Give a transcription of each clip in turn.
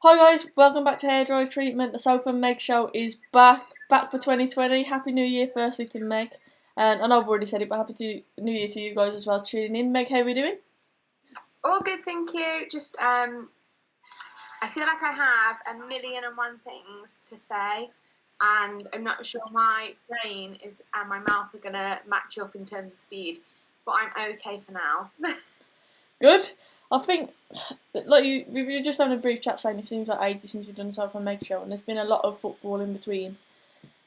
Hi guys, welcome back to Hairdryer Treatment. The Soph and Meg show is back for 2020. Happy New Year firstly to Meg. And I know I've already said it, but New Year to you guys as well tuning in. Meg, how are we doing? All good, thank you. Just I feel like I have a million and one things to say, and I'm not sure my brain is and my mouth are gonna match up in terms of speed, but I'm okay for now. Good. I think, like we were just having a brief chat saying it seems like ages since we've done the Soph and Meg show, and there's been a lot of football in between.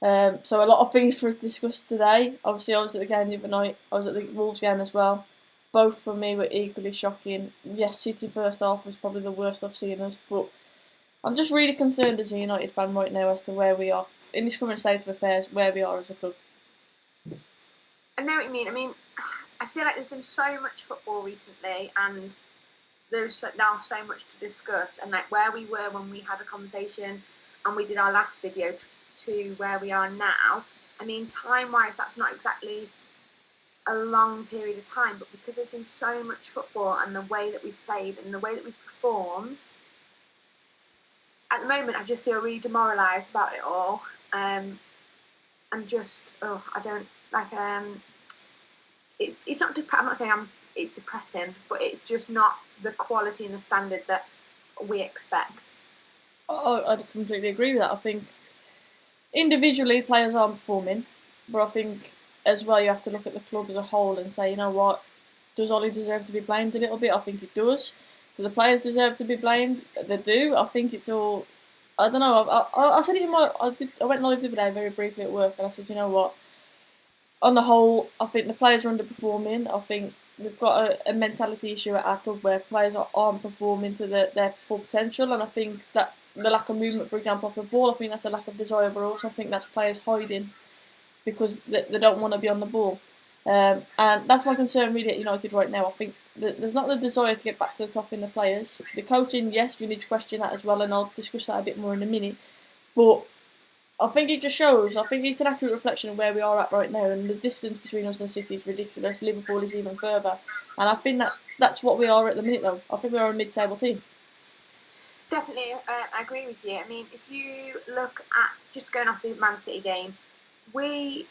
So a lot of things for us to discuss today. Obviously, I was at the game the other night. I was at the Wolves game as well. Both for me were equally shocking. Yes, City first half was probably the worst I've seen us, but I'm just really concerned as a United fan right now as to where we are in this current state of affairs, where we are as a club. I know what you mean. I feel like there's been so much football recently, and there's now so much to discuss, and like where we were when we had a conversation and we did our last video to where we are now. I mean, time-wise, that's not exactly a long period of time, but because there's been so much football and the way that we've played and the way that we've performed, at the moment I just feel really demoralised about it all. I'm just, I don't like. It's not. I'm not saying it's depressing, but it's just not the quality and the standard that we expect. Oh, I completely agree with that. I think individually players aren't performing, but I think as well you have to look at the club as a whole and say, you know what, does Ollie deserve to be blamed a little bit? I think it does. Do the players deserve to be blamed? They do. I think it's all. I don't know. I said it in my. I went live the other day very briefly at work, and I said, you know what? On the whole, I think the players are underperforming. I think we've got a mentality issue at our club where players aren't performing to their full potential, and I think that the lack of movement, for example, off the ball, I think that's a lack of desire, but also I think that's players hiding because they don't want to be on the ball. And that's my concern really at United right now. I think that there's not the desire to get back to the top in the players. The coaching, yes, we need to question that as well, and I'll discuss that a bit more in a minute. But I think it just shows, I think it's an accurate reflection of where we are at right now, and the distance between us and City is ridiculous. Liverpool is even further. And I think that's what we are at the minute though. I think we are a mid-table team. Definitely, I agree with you. I mean, if you look at, just going off the Man City game, we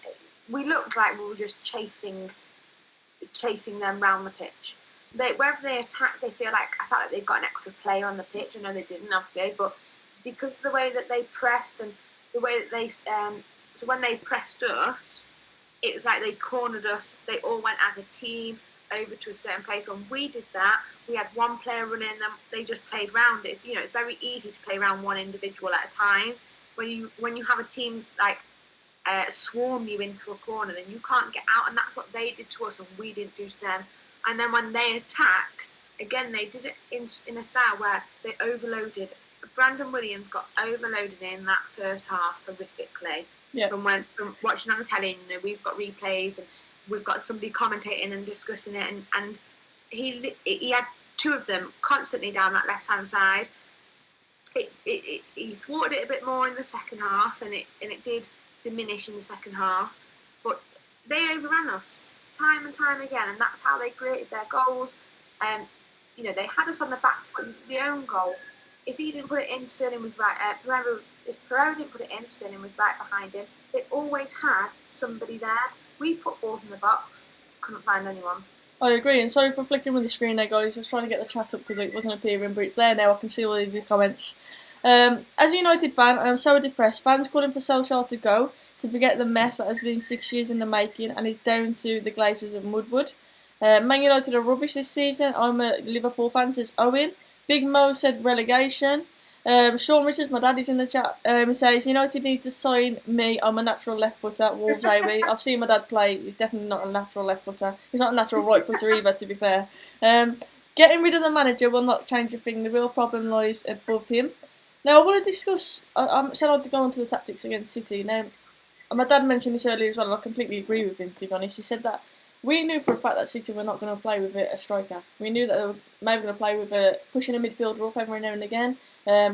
looked like we were just chasing them round the pitch. Wherever they attack, they feel like, I felt like they've got an extra player on the pitch. I know they didn't, obviously, but because of the way that they pressed and the way that they so when they pressed us, it was like they cornered us. They all went as a team over to a certain place. When we did that, we had one player running them. They just played round it. It's very easy to play around one individual at a time. When you have a team like swarm you into a corner, then you can't get out, and that's what they did to us, and we didn't do to them. And then when they attacked, again, they did it in a style where they overloaded. Brandon Williams got overloaded in that first half horrifically. Yeah. From watching on the telly, we've got replays and we've got somebody commentating and discussing it, and he had two of them constantly down that left hand side. He thwarted it a bit more in the second half, and it did diminish in the second half, but they overran us time and time again, and that's how they created their goals. They had us on the back foot. The own goal, if he didn't put it in, Sterling was right. If Pereira didn't put it in, Sterling was right behind him. They always had somebody there. We put balls in the box, couldn't find anyone. I agree, and sorry for flicking with the screen there, guys. I was trying to get the chat up because it wasn't appearing, but it's there now. I can see all of your comments. As a United fan, I am so depressed. Fans calling for Solskjaer to go, to forget the mess that has been 6 years in the making, and is down to the Glazers of Woodward. Man United are rubbish this season. I'm a Liverpool fan, says Owen. Big Mo said relegation. Sean Richards, my dad, is in the chat. He says United need to sign me. I'm a natural left footer. Wolves away. I've seen my dad play. He's definitely not a natural left footer. He's not a natural right footer either, to be fair. Getting rid of the manager will not change a thing. The real problem lies above him. Now I want to discuss. I said I'd go on to the tactics against City. Now, my dad mentioned this earlier as well, and I completely agree with him. To be honest, he said that we knew for a fact that City were not going to play with a striker. We knew that they were maybe going to play with pushing a midfielder up every now and again,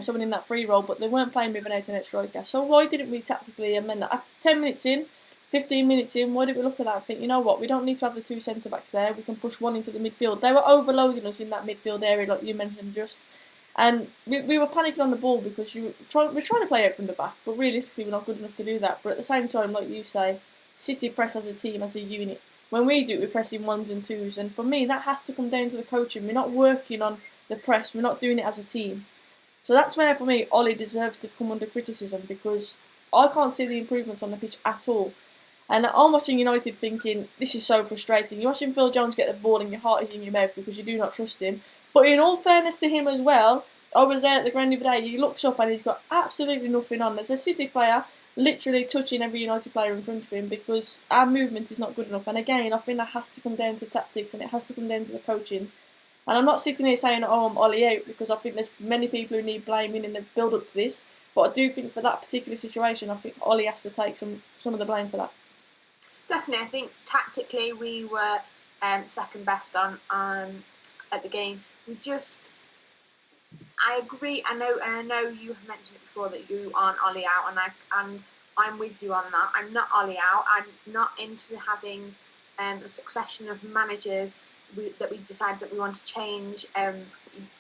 someone in that free role, but they weren't playing with an out-and-out striker. So why didn't we tactically amend that? After 10 minutes in, 15 minutes in, why did we look at that and think, you know what, we don't need to have the two centre-backs there, we can push one into the midfield. They were overloading us in that midfield area, like you mentioned, just. And we were panicking on the ball because we're trying to play out from the back, but realistically we're not good enough to do that. But at the same time, like you say, City press as a team, as a unit. When we do it, we're pressing ones and twos, and for me that has to come down to the coaching. We're not working on the press, we're not doing it as a team. So that's where, for me, Ollie deserves to come under criticism, because I can't see the improvements on the pitch at all. And I'm watching United thinking, this is so frustrating. You're watching Phil Jones get the ball and your heart is in your mouth because you do not trust him. But in all fairness to him as well, I was there at the ground the other day, he looks up and he's got absolutely nothing on. There's a City player literally touching every United player in front of him because our movement is not good enough. And again, I think that has to come down to tactics and it has to come down to the coaching. And I'm not sitting here saying, oh, I'm Ollie out, because I think there's many people who need blaming in the build-up to this. But I do think for that particular situation, I think Ollie has to take some of the blame for that. Definitely, I think tactically we were second best on at the game. I agree. I know you have mentioned it before that you aren't Ollie out, and I'm with you on that. I'm not Ollie out. I'm not into having a succession of managers that we decide that we want to change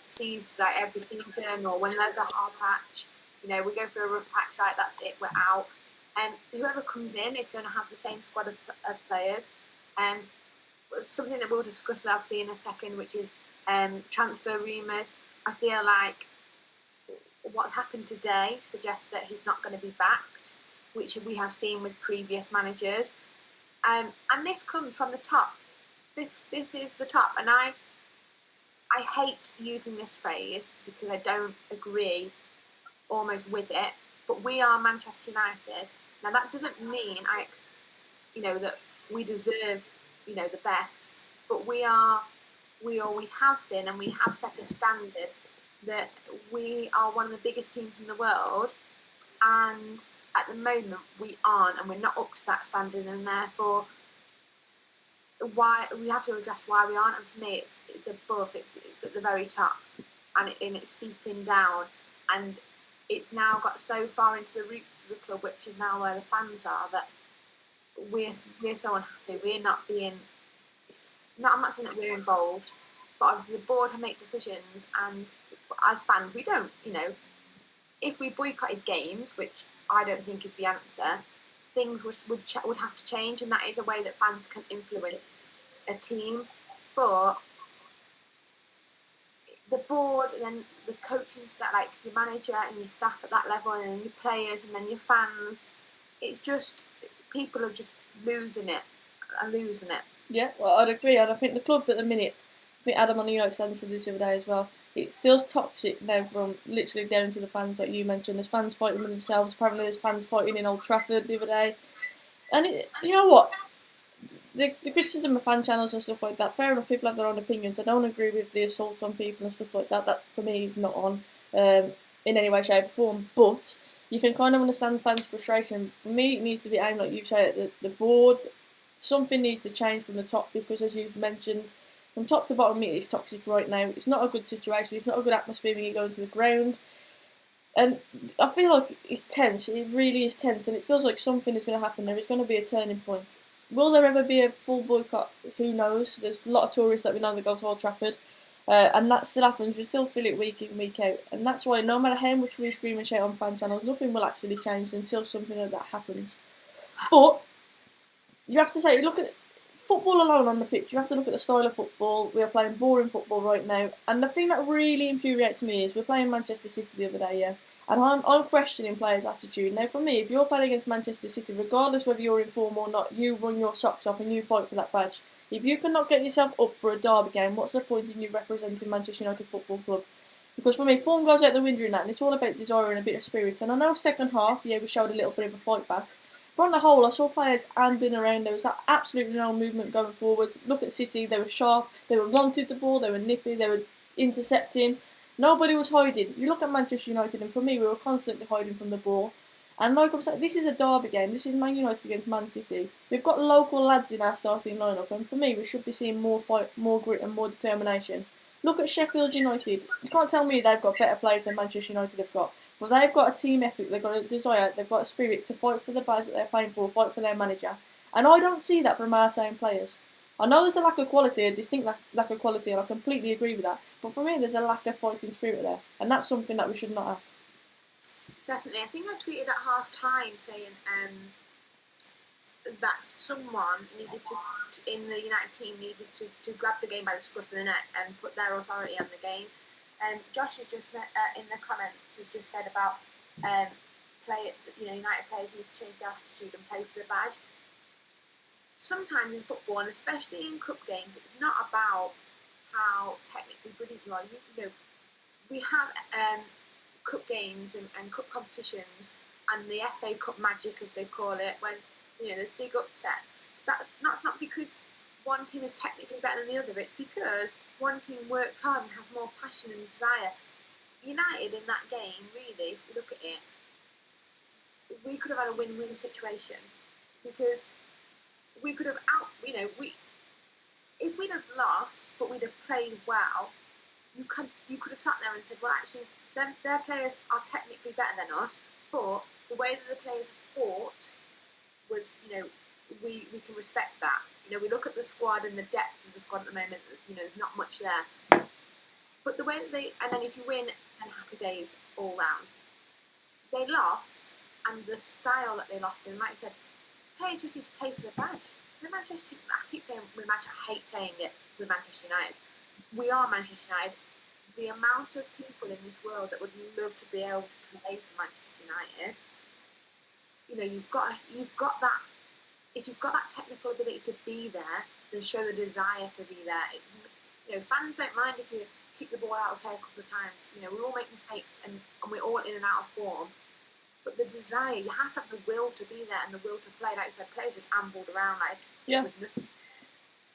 season, like every season, or when there's a hard patch. We go through a rough patch, right? That's it. We're out. Whoever comes in is going to have the same squad as players. Something that we'll discuss obviously in a second, which is transfer rumours. I feel like what's happened today suggests that he's not going to be backed, which we have seen with previous managers. And this comes from the top. This is the top, and I hate using this phrase because I don't agree almost with it. But we are Manchester United. Now that doesn't mean that we deserve the best, but we have been, and we have set a standard that we are one of the biggest teams in the world, and at the moment we aren't, and we're not up to that standard, and therefore why we have to address why we aren't. And for me, it's above, it's at the very top, and it's seeping down, and it's now got so far into the roots of the club, which is now where the fans are, that we're so unhappy. We're not being. I'm not saying that we're involved, but obviously the board make decisions, and as fans, we don't. If we boycotted games, which I don't think is the answer, things would have to change, and that is a way that fans can influence a team. But the board, and then the coaching staff, like your manager and your staff at that level, and then your players, and then your fans, it's just people are just losing it. Yeah, well, I'd agree, and I think the club at the minute, I think Adam on the United stand said this the other day as well, it feels toxic now, from literally down to the fans, like you mentioned. There's fans fighting with themselves. Apparently there's fans fighting in Old Trafford the other day. And you know what? The criticism of fan channels and stuff like that, fair enough, people have their own opinions. I don't agree with the assault on people and stuff like that. That, for me, is not on in any way, shape or form. But you can kind of understand fans' frustration. For me, it needs to be aimed, like you say, at the board. Something needs to change from the top, because, as you've mentioned, from top to bottom, it is toxic right now. It's not a good situation. It's not a good atmosphere when you go into the ground. And I feel like it's tense. It really is tense. And it feels like something is going to happen. There is going to be a turning point. Will there ever be a full boycott? Who knows? There's a lot of tourists that we know that go to Old Trafford. And that still happens. We still feel it week in, week out. And that's why no matter how much we scream and shout on fan channels, nothing will actually change until something like that happens. But you have to say, look at football alone on the pitch. You have to look at the style of football. We are playing boring football right now. And the thing that really infuriates me is we're playing Manchester City the other day, yeah. And I'm questioning players' attitude. Now, for me, if you're playing against Manchester City, regardless whether you're in form or not, you run your socks off and you fight for that badge. If you cannot get yourself up for a derby game, what's the point in you representing Manchester United Football Club? Because for me, form goes out the window in that, and it's all about desire and a bit of spirit. And I know second half, yeah, we showed a little bit of a fight back. But on the whole, I saw players ambling around. There was absolutely no movement going forwards. Look at City, they were sharp, they were wanted the ball, they were nippy, they were intercepting. Nobody was hiding. You look at Manchester United, and for me, we were constantly hiding from the ball. And like I'm saying, this is a derby game. This is Man United against Man City. We've got local lads in our starting lineup, and for me, we should be seeing more fight, more grit, and more determination. Look at Sheffield United. You can't tell me they've got better players than Manchester United have got. But they've got a team ethic, they've got a desire, they've got a spirit to fight for the badge that they're playing for, fight for their manager. And I don't see that from our same players. I know there's a lack of quality, a distinct lack of quality, and I completely agree with that. But for me, there's a lack of fighting spirit there, and that's something that we should not have. Definitely. I think I tweeted at half time saying that someone needed to, in the United team, needed to grab the game by the scruff of the neck and put their authority on the game. Josh has just in the comments has just said about United players need to change their attitude and play for the badge. Sometimes in football, and especially in cup games, it's not about how technically brilliant you are. You know, we have cup games and cup competitions and the FA Cup magic, as they call it, when there's big upsets. That's not because one team is technically better than the other. It's because one team works hard and have more passion and desire. United in that game, really, if you look at it, we could have had a win-win situation because we could have if we'd have lost but we'd have played well, you could have sat there and said, well, actually, their players are technically better than us, but the way that the players have fought was, we can respect that. We look at the squad and the depth of the squad at the moment. There's not much there. But the way that and then if you win, then happy days all round. They lost, and the style that they lost in, like I said, players just need to play for the badge. I keep saying we're Manchester. I hate saying it. We're Manchester United. We are Manchester United. The amount of people in this world that would love to be able to play for Manchester United. You've got that. If you've got that technical ability to be there, then show the desire to be there. Fans don't mind if you kick the ball out of play a couple of times. We all make mistakes and we're all in and out of form. But the desire, you have to have the will to be there and the will to play. Like I said, players just ambled around like it was nothing.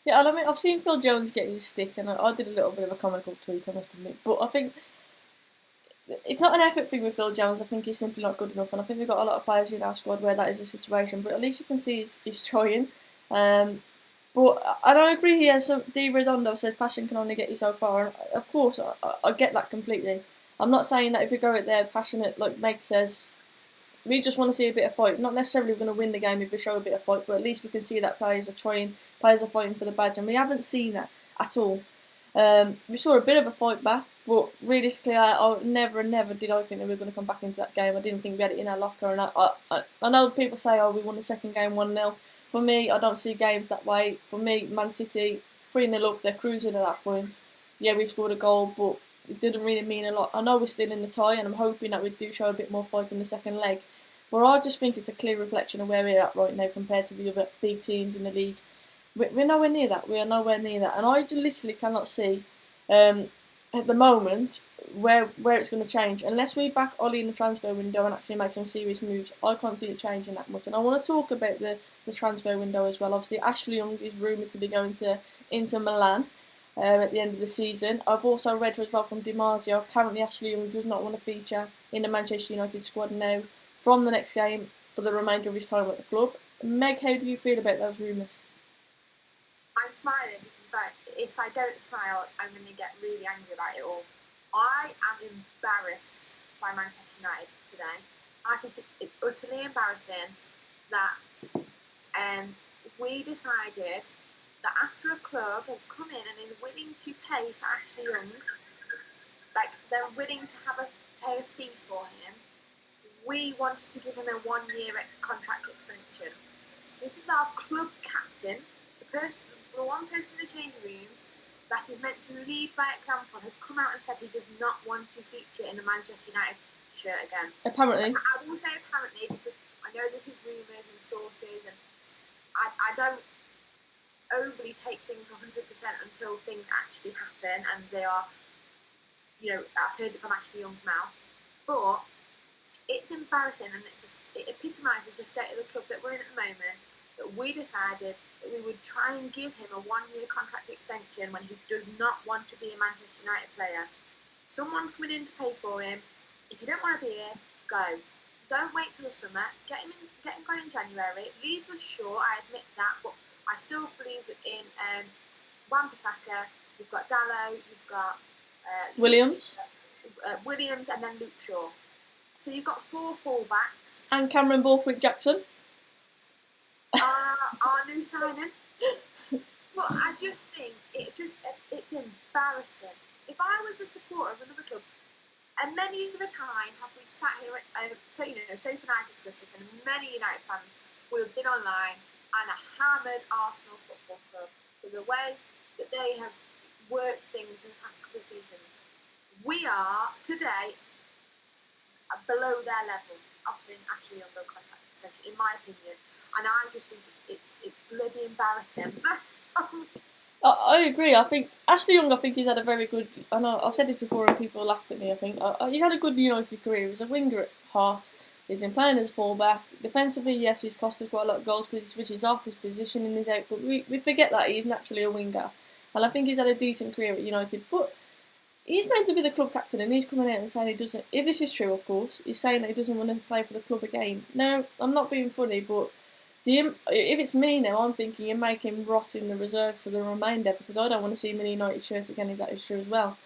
Yeah, and I mean, I've seen Phil Jones get his stick, and I did a little bit of a comical tweet, I must admit. But I think it's not an effort thing with Phil Jones. I think he's simply not good enough, and I think we've got a lot of players in our squad where that is the situation. But at least you can see he's trying. But I don't agree here. So D. Redondo says passion can only get you so far. And of course, I get that completely. I'm not saying that if we go out there passionate, like Meg says, we just want to see a bit of fight. Not necessarily going to win the game if we show a bit of fight, but at least we can see that players are trying, players are fighting for the badge, and we haven't seen that at all. We saw a bit of a fight back, but realistically, I never did I think that we were going to come back into that game. I didn't think we had it in our locker, and I know people say, oh, we won the second game 1-0. For me, I don't see games that way. For me, Man City, 3-0 up, they're cruising at that point. Yeah, we scored a goal, but it didn't really mean a lot. I know we're still in the tie, and I'm hoping that we do show a bit more fight in the second leg. But I just think it's a clear reflection of where we're at right now compared to the other big teams in the league. We're nowhere near that. We are nowhere near that. And I literally cannot see, at the moment, where it's going to change. Unless we back Ollie in the transfer window and actually make some serious moves, I can't see it changing that much. And I want to talk about the transfer window as well. Obviously, Ashley Young is rumoured to be going to Inter Milan at the end of the season. I've also read as well from DiMarzio, apparently Ashley Young does not want to feature in the Manchester United squad now from the next game for the remainder of his time at the club. Meg, how do you feel about those rumours? I'm smiling because if I don't smile, I'm going to get really angry about it all. I am embarrassed by Manchester United today. I think it's utterly embarrassing that we decided that after a club has come in and is willing to pay for Ashley Young, like they're willing to pay a fee for him, we wanted to give him a 1-year contract extension. This is our club captain, the one person in the changing rooms that is meant to lead by example, has come out and said he does not want to feature in the Manchester United shirt again. Apparently. I will say apparently because I know this is rumours and sources, and I don't overly take things 100% until things actually happen and they are, I've heard it from Ashley Young's mouth. But it's embarrassing, and it epitomises the state of the club that we're in at the moment, that we decided that we would try and give him a 1-year contract extension when he does not want to be a Manchester United player. Someone's coming in to pay for him. If you don't want to be here, go. Don't wait till the summer. Get him going in January. It leaves us short, I admit that, but I still believe that in Wan-Bissaka, you've got Dallo, you've got Williams, and then Luke Shaw. So you've got 4 fullbacks. And Cameron Borthwick-Jackson. Our new signing. But I just think it's embarrassing. if I was a supporter of another club, and many of the time have we sat here, so Soph and I discussed this, and many United fans will have been online and hammered Arsenal Football Club for the way that they have worked things in the past couple of seasons. We are today below their level, offering Ashley Young a contract extension, in my opinion, and I just think it's bloody embarrassing. I agree. I think Ashley Young, he's had a very good, I know I've said this before and people laughed at me, I think. He's had a good United career. He's a winger at heart. He's been playing as full-back. Defensively, yes, he's cost us quite a lot of goals because he switches off, his positioning is out, but we forget that he's naturally a winger. And I think he's had a decent career at United, but he's meant to be the club captain and he's coming out and saying he doesn't, if this is true of course, he's saying that he doesn't want to play for the club again. No, I'm not being funny, but if it's me now, I'm thinking you make him rot in the reserve for the remainder because I don't want to see him in a United shirt again, if that is true as well.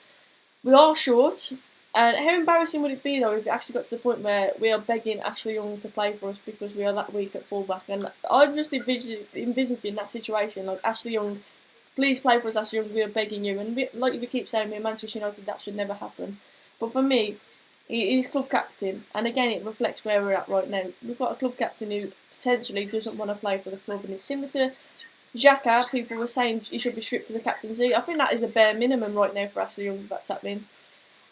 We are short, and how embarrassing would it be though if it actually got to the point where we are begging Ashley Young to play for us because we are that weak at fullback? And I'm just envisaging that situation, like Ashley Young, please play for us, Ashley Young, we are begging you. And like we keep saying, we're Manchester United, that should never happen. But for me, he's club captain, and again it reflects where we're at right now. We've got a club captain who potentially doesn't want to play for the club, and it's similar to Xhaka. People were saying he should be stripped to the captaincy. I think that is the bare minimum right now for Ashley Young that's happening.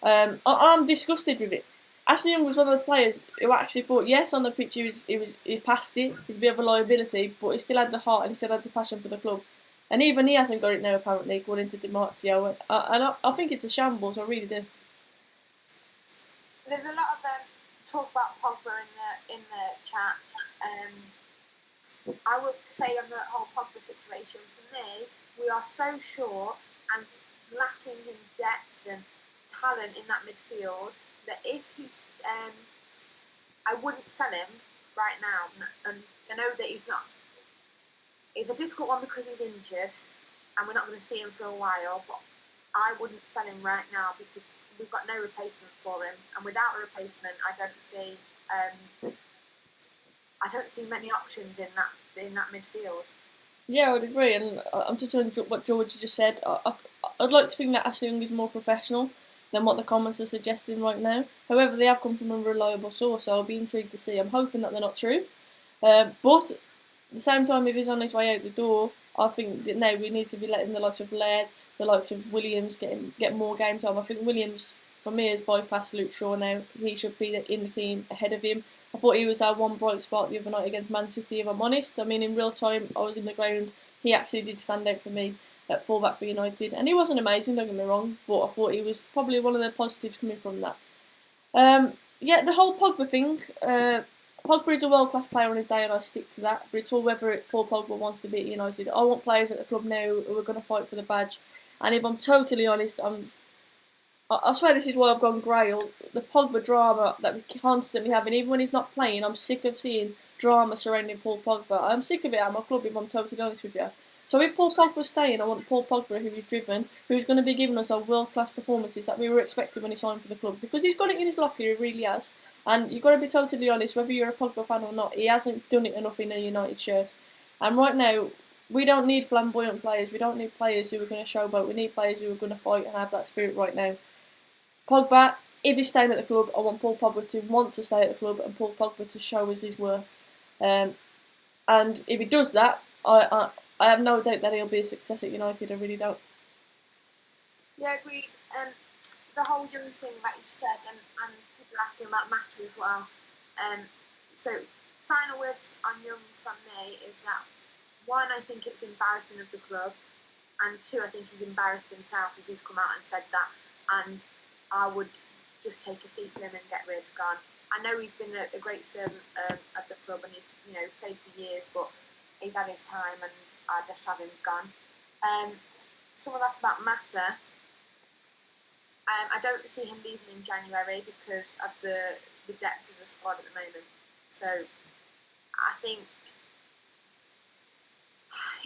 I'm disgusted with it. Ashley Young was one of the players who actually thought, yes, on the pitch he passed it, he's a bit of a liability, but he still had the heart and he still had the passion for the club. And even he hasn't got it now, apparently, according to Di Marzio. And I think it's a shambles, I really do. There's a lot of talk about Pogba in the chat. I would say on the whole Pogba situation, for me, we are so short and lacking in depth and talent in that midfield that if he's, I wouldn't sell him right now. And I know that he's not. It's a difficult one because he's injured, and we're not going to see him for a while. But I wouldn't sell him right now because we've got no replacement for him, and without a replacement, I don't see many options in that midfield. Yeah, I would agree, and I'm just on what George just said. I'd like to think that Ashley Young is more professional than what the comments are suggesting right now. However, they have come from a reliable source, so I'll be intrigued to see. I'm hoping that they're not true. But at the same time, if he's on his way out the door, I think that now we need to be letting the likes of Laird, the likes of Williams get more game time. I think Williams, for me, has bypassed Luke Shaw now. He should be in the team ahead of him. I thought he was our one bright spot the other night against Man City, if I'm honest. I mean, in real time, I was in the ground. He actually did stand out for me at fullback for United. And he wasn't amazing, don't get me wrong, but I thought he was probably one of the positives coming from that. The whole Pogba thing. Pogba is a world-class player on his day, and I stick to that. But it's all whether Paul Pogba wants to be at United. I want players at the club now who are going to fight for the badge. And if I'm totally honest, I swear this is why I've gone grey. The Pogba drama that we constantly have, and even when he's not playing, I'm sick of seeing drama surrounding Paul Pogba. I'm sick of it at my club, if I'm totally honest with you. So if Paul Pogba's staying, I want Paul Pogba, who is driven, who's going to be giving us our world-class performances that we were expecting when he signed for the club. Because he's got it in his locker, he really has. And you've got to be totally honest, whether you're a Pogba fan or not, he hasn't done it enough in a United shirt. And right now, we don't need flamboyant players. We don't need players who are going to showboat. We need players who are going to fight and have that spirit right now. Pogba, if he's staying at the club, I want Paul Pogba to want to stay at the club and Paul Pogba to show us his worth. And if he does that, I have no doubt that he'll be a success at United. I really don't. Yeah, agreed. The whole young thing that you said, and people are asking about Mata as well. So, final words on Young from me is that, one, I think it's embarrassing of the club, and two, I think he's embarrassed himself if he's come out and said that, and I would just take a fee for him and get rid, gone. I know he's been a great servant at the club, and he's played for years, but he's had his time, and I just have him gone. Someone asked about Mata. I don't see him leaving in January because of the depth of the squad at the moment. So I think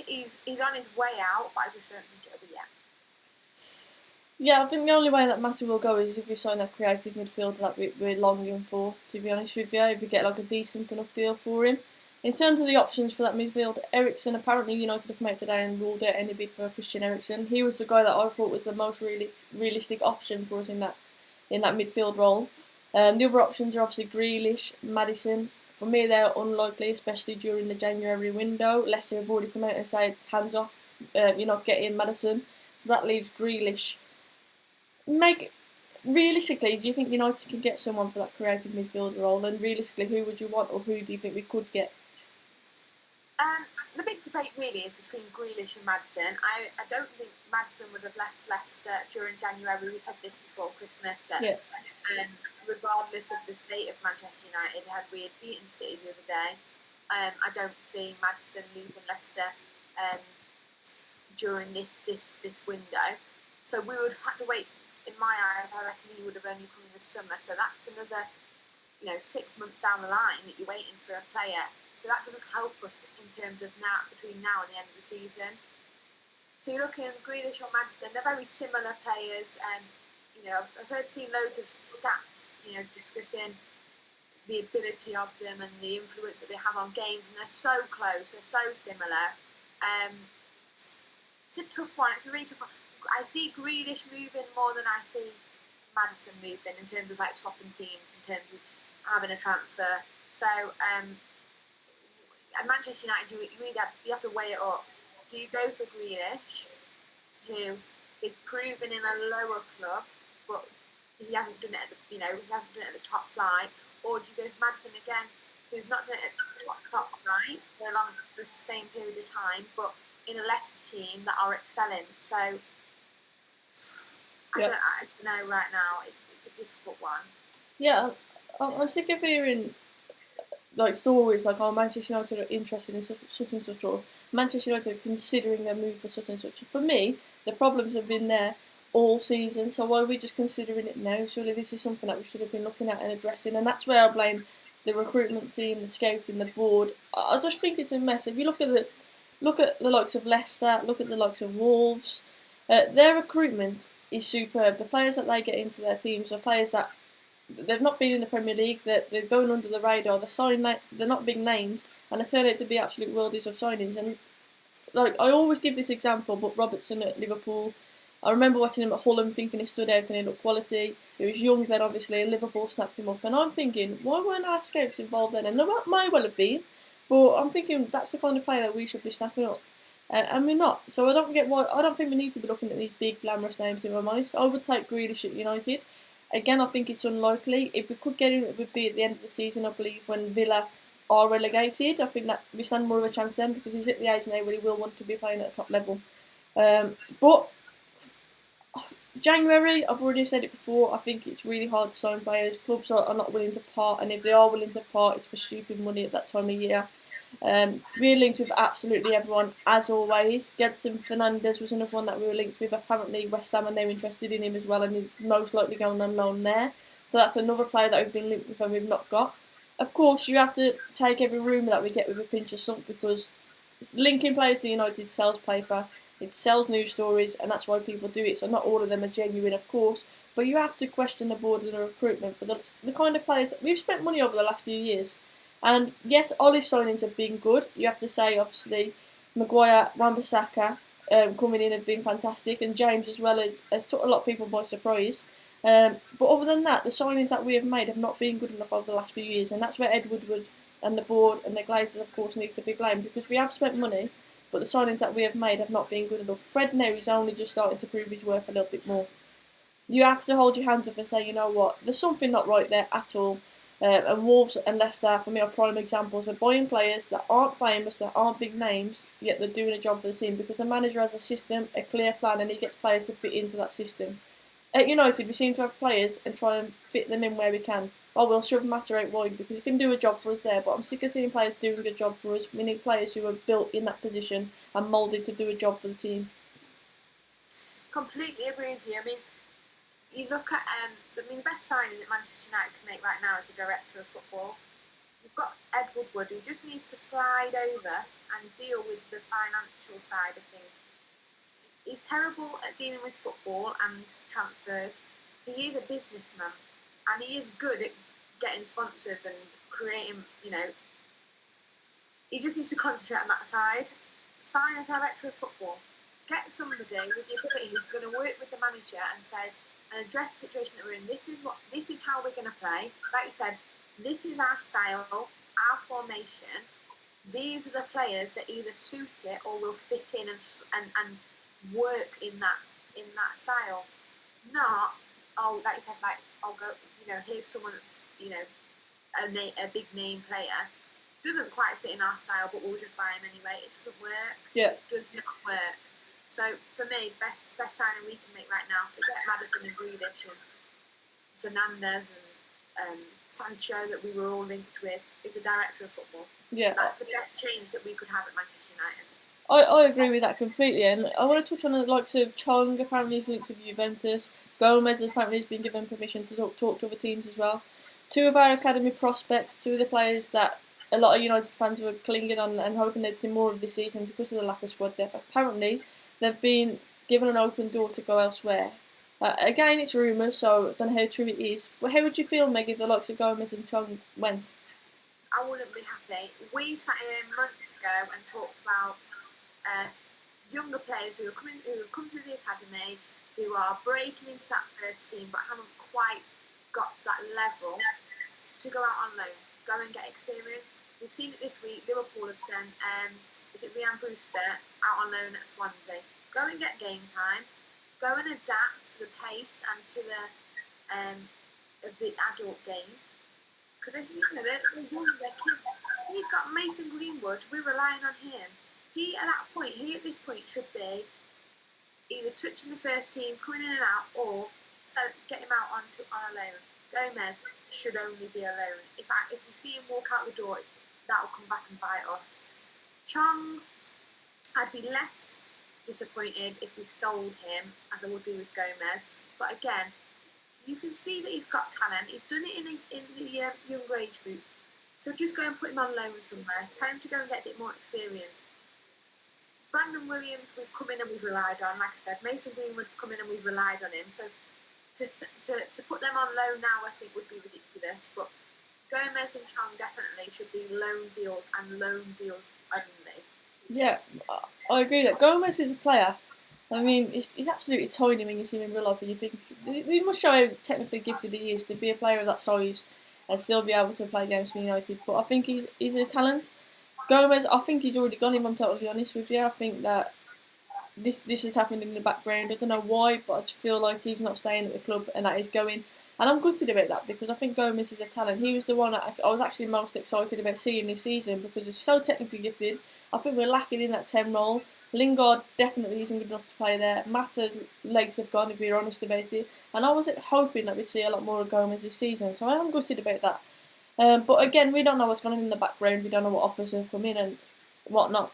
he's on his way out, but I just don't think it'll be yet. Yeah, I think the only way that Mata will go is if we sign that creative midfielder that we're longing for, to be honest with you. If we get like a decent enough deal for him. In terms of the options for that midfield, Eriksen, apparently United have come out today and ruled out any bid for Christian Eriksen. He was the guy that I thought was the most realistic option for us in that midfield role. The other options are obviously Grealish, Maddison. For me, they're unlikely, especially during the January window. Leicester have already come out and said, hands off, you're not getting Maddison. So that leaves Grealish. Realistically, do you think United can get someone for that creative midfield role? And realistically, who would you want, or who do you think we could get? The big debate really is between Grealish and Maddison. I don't think Maddison would have left Leicester during January. We said this before Christmas. Regardless of the state of Manchester United, had we beaten City the other day, I don't see Maddison leaving Leicester during this window. So we would have had to wait. In my eyes, I reckon he would have only come in the summer. So that's another, 6 months down the line that you're waiting for a player. So that doesn't help us in terms of between now and the end of the season. So you're looking at Grealish or Maddison. They're very similar players. I've seen loads of stats, discussing the ability of them and the influence that they have on games, and they're so close, they're so similar. It's a tough one. It's a really tough one. I see Grealish moving more than I see Maddison moving in terms of like swapping teams, in terms of having a transfer. So at Manchester United, you have to weigh it up. Do you go for Grealish, who is proven in a lower club, but he hasn't done it at the top flight, or do you go for Maddison again, who's not done it at the top flight for a sustained period of time, but in a Leicester team that are excelling? So I don't know right now. It's a difficult one. Yeah, I'm sick of hearing stories like, oh, Manchester United are interested in such and such, or Manchester United are considering their move for such and such. For me, the problems have been there all season, so why are we just considering it now? Surely this is something that we should have been looking at and addressing, and that's where I blame the recruitment team, the scouting, the board. I just think it's a mess. If you look at the likes of Leicester, look at the likes of Wolves, their recruitment is superb. The players that they get into their teams are players that they've not been in the Premier League, they're going under the radar, they're not big names, and they turn out to be absolute worldies of signings. And I always give this example, but Robertson at Liverpool, I remember watching him at Fulham thinking he stood out and he looked quality. He was young then, obviously, and Liverpool snapped him up. And I'm thinking, why weren't our scouts involved then? And they might well have been, but I'm thinking that's the kind of player that we should be snapping up. And we're not. So I don't get why. I don't think we need to be looking at these big glamorous names, if I'm honest. I would take Grealish at United. Again, I think it's unlikely. If we could get him, it would be at the end of the season, I believe, when Villa are relegated. I think that we stand more of a chance then, because he's at the age now where he will want to be playing at a top level. But January, I've already said it before, I think it's really hard to sign players. Clubs are not willing to part, and if they are willing to part, it's for stupid money at that time of year. We're linked with absolutely everyone, as always. Gedson Fernandes was another one that we were linked with. Apparently West Ham are now interested in him as well, and he's most likely going on loan there. So that's another player that we've been linked with and we've not got. Of course, you have to take every rumour that we get with a pinch of salt, because linking players to United sells paper, it sells news stories, and that's why people do it. So not all of them are genuine, of course, but you have to question the board and the recruitment for the kind of players that we've spent money over the last few years. And yes, Ollie's signings have been good. You have to say, obviously, Maguire, Wan-Bissaka coming in have been fantastic, and James as well has took a lot of people by surprise. But other than that, the signings that we have made have not been good enough over the last few years, and that's where Ed Woodward and the board and the Glazers, of course, need to be blamed, because we have spent money, but the signings that we have made have not been good enough. Fred now is only just starting to prove his worth a little bit more. You have to hold your hands up and say, you know what, there's something not right there at all. And Wolves and Leicester, for me, are prime examples of buying players that aren't famous, that aren't big names, yet they're doing a job for the team, because the manager has a system, a clear plan, and he gets players to fit into that system. At United, we seem to have players and try and fit them in where we can. Oh, we'll shove Matter out wide because he can do a job for us there, but I'm sick of seeing players doing a job for us. We need players who are built in that position and moulded to do a job for the team. Completely agree with you. I mean, you look at the best signing that Manchester United can make right now as a director of football. You've got Ed Woodward, who just needs to slide over and deal with the financial side of things. He's terrible at dealing with football and transfers. He is a businessman, and he is good at getting sponsors and creating, he just needs to concentrate on that side. Sign a director of football. Get somebody with the ability who's going to work with the manager and say and address the situation that we're in. This is how we're going to play. Like you said, this is our style, our formation. These are the players that either suit it or will fit in and work in that style. Not like you said, like I'll go. Here's someone that's a big name player. Doesn't quite fit in our style, but we'll just buy him anyway. It doesn't work. Yeah. It does not work. So for me, best signing we can make right now. Forget Maddison and Grealish and Fernandes and Sancho that we were all linked with. Is the director of football. Yeah. That's the best change that we could have at Manchester United. I agree with that completely, and I want to touch on the likes of Chong. Apparently, he's linked with Juventus. Gomez apparently has been given permission to talk to other teams as well. Two of our academy prospects, two of the players that a lot of United fans were clinging on and hoping they'd see more of this season because of the lack of squad depth. Apparently, they've been given an open door to go elsewhere. Again, it's rumours, so I don't know how true it is. But how would you feel, Meg, if the likes of Gomez and Chong went? I wouldn't be happy. We sat here months ago and talked about younger players who have come through the academy, who are breaking into that first team but haven't quite got to that level to go out on loan, go and get experience. We've seen it this week. Liverpool have sent is it Ryan Brewster out on loan at Swansea. Go and get game time. Go and adapt to the pace and to the adult game. Because they're young, they're kids. We've got Mason Greenwood. We're relying on him. He at this point should be either touching the first team, coming in and out, or get him out on a loan. Gomez should only be a loan. If we see him walk out the door, that'll come back and bite us. Chong, I'd be less disappointed if we sold him as I would be with Gomez. But again, you can see that he's got talent. He's done it in the younger age group. So just go and put him on loan somewhere. Tell him to go and get a bit more experience. Brandon Williams, we've come in and we've relied on. Like I said, Mason Greenwood's come in and we've relied on him. So to put them on loan now, I think would be ridiculous. But Gomez and Chong definitely should be loan deals and loan deals only. Yeah, I agree with that. Gomez is a player. I mean, he's absolutely tiny when you see him in real life, and you think he must show how technically gifted he is to be a player of that size and still be able to play games for United. But I think he's a talent. Gomez, I think he's already gone, if I'm totally honest with you. I think that this has happened in the background. I don't know why, but I just feel like he's not staying at the club and that he's going. And I'm gutted about that because I think Gomez is a talent. He was the one that I was actually most excited about seeing this season because he's so technically gifted. I think we're lacking in that 10 role. Lingard definitely isn't good enough to play there. Mata's legs have gone, if we're honest about it. And I was hoping that we'd see a lot more of Gomez this season, so I am gutted about that. But again, we don't know what's going on in the background. We don't know what offers have come in and whatnot.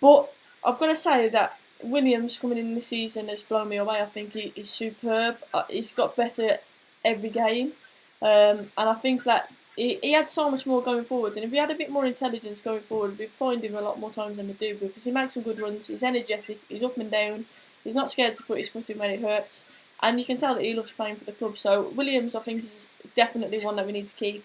But I've got to say that Williams coming in this season has blown me away. I think he's superb. He's got better every game. And I think that he had so much more going forward. And if he had a bit more intelligence going forward, we'd find him a lot more times than we do because he makes some good runs. He's energetic. He's up and down. He's not scared to put his foot in when it hurts. And you can tell that he loves playing for the club. So Williams, I think, is definitely one that we need to keep.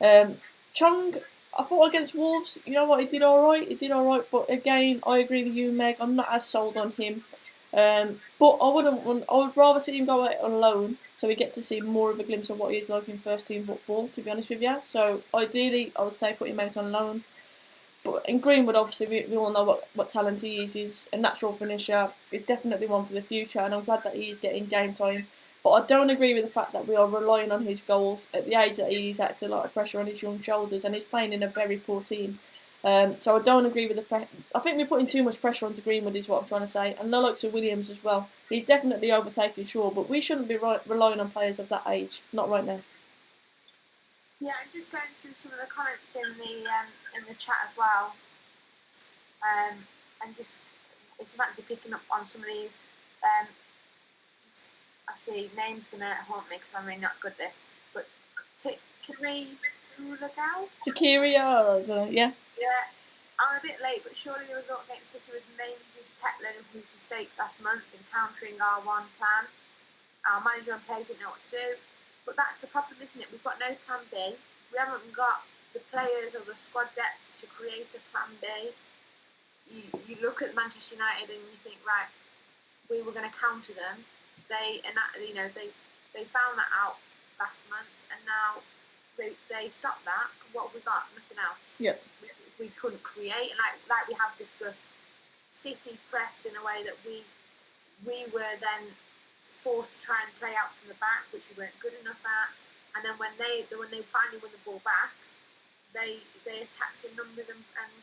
Chong, I thought against Wolves, you know what, he did alright, but again, I agree with you, Meg, I'm not as sold on him. But I would rather see him go out on loan so we get to see more of a glimpse of what he is like in first team football, to be honest with you. So ideally, I would say put him out on loan. But in Greenwood, obviously, we all know what talent he is. He's a natural finisher. He's definitely one for the future, and I'm glad that he's getting game time. But I don't agree with the fact that we are relying on his goals at the age that he's at. A lot of pressure on his young shoulders, and he's playing in a very poor team. So I don't agree with the I think we're putting too much pressure onto Greenwood, is what I'm trying to say, and the likes of Williams as well. He's definitely overtaken, sure, but we shouldn't be relying on players of that age. Not right now. Yeah, I'm just going through some of the comments in the chat as well, and just if you fancy picking up on some of these. Actually, name's going to haunt me because I'm really not good at this. But Takiri, yeah. Yeah, I'm a bit late, but surely the result against City was mainly due to Pep learning from his mistakes last month in countering our one plan. Our manager and players didn't know what to do. But that's the problem, isn't it? We've got no plan B. We haven't got the players or the squad depth to create a plan B. You look at Manchester United and you think, right, we were going to counter them. They found that out last month, and now they stopped that. What have we got? Nothing else. Yeah. We couldn't create, and like we have discussed, City pressed in a way that we were then forced to try and play out from the back, which we weren't good enough at. And then when they finally won the ball back, they attacked in numbers and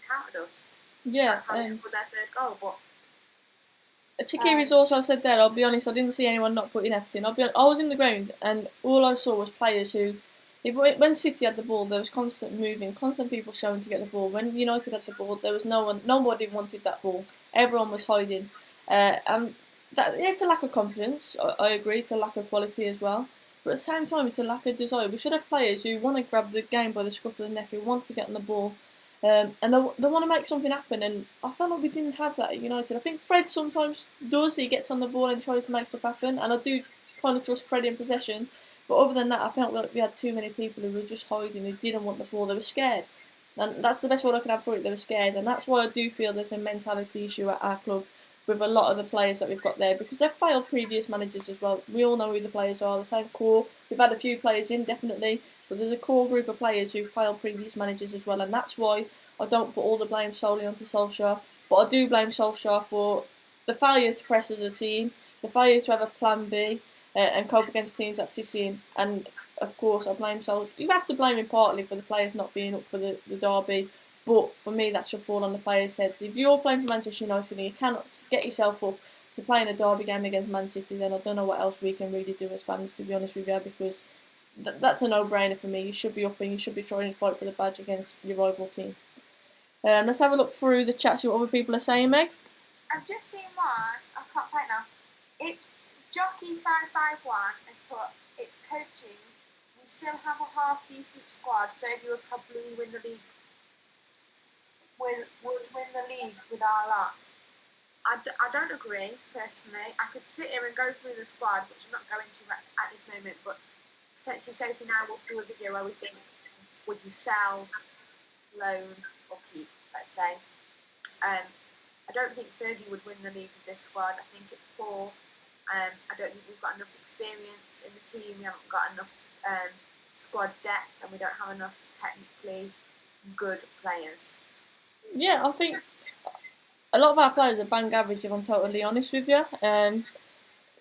countered us. Yeah. That's how they scored their third goal. But Takiri's also said there, I'll be honest, I didn't see anyone not putting effort in. I was in the ground and all I saw was players who, when City had the ball, there was constant moving, constant people showing to get the ball. When United had the ball, there was nobody wanted that ball. Everyone was hiding. And it's a lack of confidence, I agree, it's a lack of quality as well. But at the same time, it's a lack of desire. We should have players who want to grab the game by the scruff of the neck, who want to get on the ball. And they want to make something happen, and I felt like we didn't have that at United. I think Fred sometimes does, he gets on the ball and tries to make stuff happen, and I do kind of trust Fred in possession, but other than that, I felt like we had too many people who were just hiding, who didn't want the ball, they were scared, and that's the best word I could have for it, they were scared, and that's why I do feel there's a mentality issue at our club with a lot of the players that we've got there, because they've failed previous managers as well. We all know who the players are, the same core, we've had a few players in, definitely, but there's a core group of players who failed previous managers as well, and that's why I don't put all the blame solely onto Solskjaer, but I do blame Solskjaer for the failure to press as a team, the failure to have a plan B and cope against teams that City in, and of course I blame Solskjaer. You have to blame him partly for the players not being up for the derby, but for me that should fall on the players' heads. If you're playing for Manchester United and you cannot get yourself up to play in a derby game against Man City, then I don't know what else we can really do as fans, to be honest with you, because that's a no-brainer for me. You should be up and you should be trying to fight for the badge against your rival team. Let's have a look through the chat, see what other people are saying, Meg. I've just seen one, I can't find now. It's Jockey551 has put, it's coaching. We still have a half-decent squad. Fergie would probably win the league. Would win the league with our lot. I don't agree, personally. I could sit here and go through the squad, which I'm not going to at this moment, but potentially Sophie and I will do a video where we think, would you sell, loan, or keep, let's say. I don't think Fergie would win the league with this squad. I think it's poor. I don't think we've got enough experience in the team. We haven't got enough squad depth, and we don't have enough technically good players. Yeah, I think a lot of our players are bang average, if I'm totally honest with you.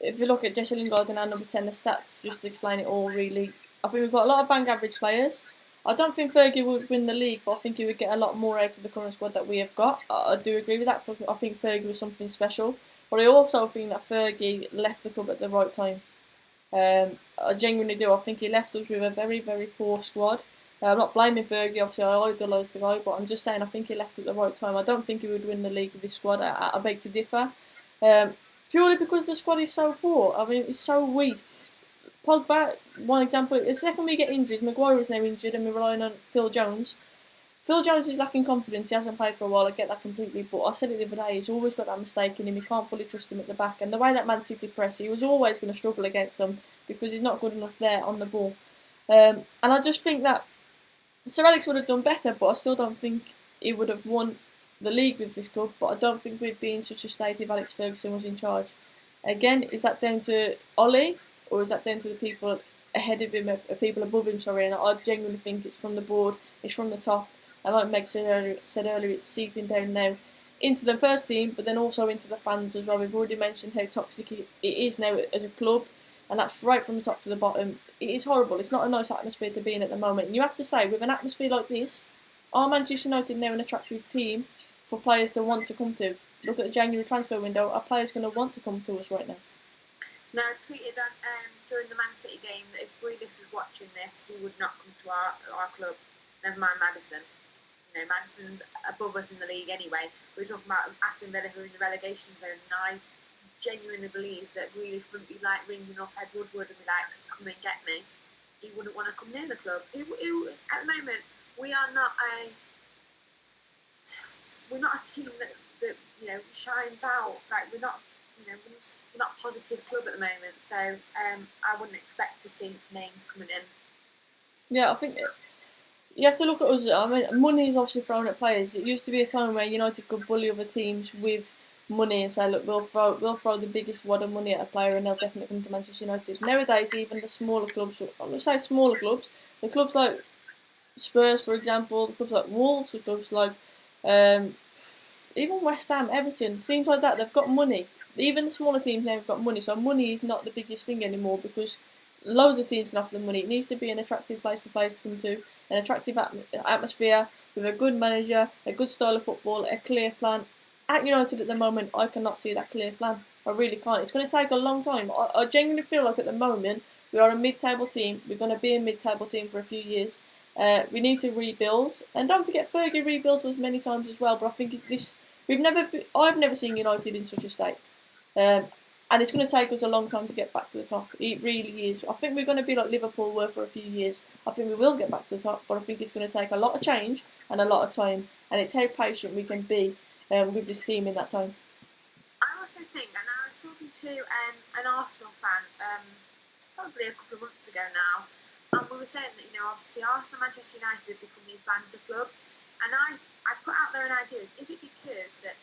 If you look at Jesse Lingard and our number 10, the stats just to explain it all, really. I think we've got a lot of bang average players. I don't think Fergie would win the league, but I think he would get a lot more out of the current squad that we have got. I do agree with that. I think Fergie was something special. But I also think that Fergie left the club at the right time. I genuinely do. I think he left us with a very, very poor squad. I'm not blaming Fergie, obviously I idolise the guy, but I'm just saying I think he left at the right time. I don't think he would win the league with this squad. I beg to differ. Purely because the squad is so poor. I mean, it's so weak. Pogba, one example, the second we get injuries, Maguire is now injured and we're relying on Phil Jones. Phil Jones is lacking confidence, he hasn't played for a while, I get that completely, but I said it the other day, he's always got that mistake in him, you can't fully trust him at the back, and the way that Man City press, he was always going to struggle against them, because he's not good enough there on the ball. And I just think that Sir Alex would have done better, but I still don't think he would have won the league with this club, but I don't think we'd be in such a state if Alex Ferguson was in charge. Again, is that down to Ollie? Or is that down to the people ahead of him, people above him, sorry, and I genuinely think it's from the board, it's from the top, and like Meg said earlier, it's seeping down now into the first team, but then also into the fans as well. We've already mentioned how toxic it is now as a club, and that's right from the top to the bottom. It is horrible, it's not a nice atmosphere to be in at the moment, and you have to say, with an atmosphere like this, are Manchester United now an attractive team for players to want to come to? Look at the January transfer window, are players going to want to come to us right now? Now, I tweeted on, during the Man City game that if Grealish was watching this, he would not come to our club. Never mind Maddison. You know, Maddison's above us in the league anyway. We're talking about Aston Villa who are in the relegation zone, and I genuinely believe that Grealish wouldn't be like ringing up Ed Woodward and be like, come and get me. He wouldn't want to come near the club. At the moment, we're not a team that you know shines out. Like we're not a positive club at the moment, so I wouldn't expect to see names coming in. Yeah, I think you have to look at us. I mean, money is obviously thrown at players. It used to be a time where United could bully other teams with money and say, look, we'll throw the biggest wad of money at a player and they'll definitely come to Manchester United. Nowadays, even the smaller clubs, I'm going to say smaller clubs, the clubs like Spurs, for example, the clubs like Wolves, the clubs like um, even West Ham, Everton, teams like that, they've got money. Even the smaller teams now have got money, so money is not the biggest thing anymore because loads of teams can offer them money. It needs to be an attractive place for players to come to, an attractive atmosphere with a good manager, a good style of football, a clear plan. At United at the moment, I cannot see that clear plan. I really can't. It's going to take a long time. I genuinely feel like at the moment we are a mid-table team. We're going to be a mid-table team for a few years. We need to rebuild, and don't forget Fergie rebuilt us many times as well. But I think I've never seen United in such a state. And it's going to take us a long time to get back to the top. It really is. I think we're going to be like Liverpool were for a few years. I think we will get back to the top, but I think it's going to take a lot of change and a lot of time. And it's how patient we can be with this team in that time. I also think, and I was talking to an Arsenal fan probably a couple of months ago now, and we were saying that, obviously Arsenal and Manchester United have become these banter clubs, and I put out there an idea, is it because that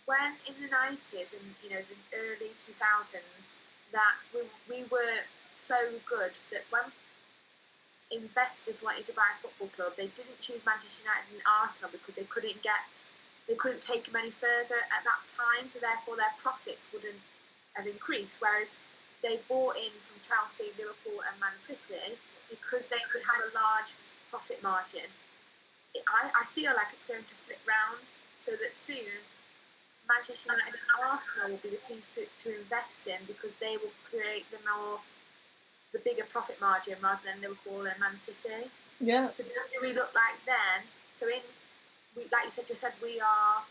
when in the 90s and, the early 2000s, that we were so good that when investors wanted to buy a football club, they didn't choose Manchester United and Arsenal because they couldn't take them any further at that time, so therefore their profits wouldn't have increased, whereas they bought in from Chelsea, Liverpool and Man City because they could have a large profit margin. I feel like it's going to flip round, so that soon Manchester United and Arsenal will be the teams to invest in because they will create the bigger profit margin rather than Liverpool and Man City. Yeah. So what do we look like then? So like you said, we are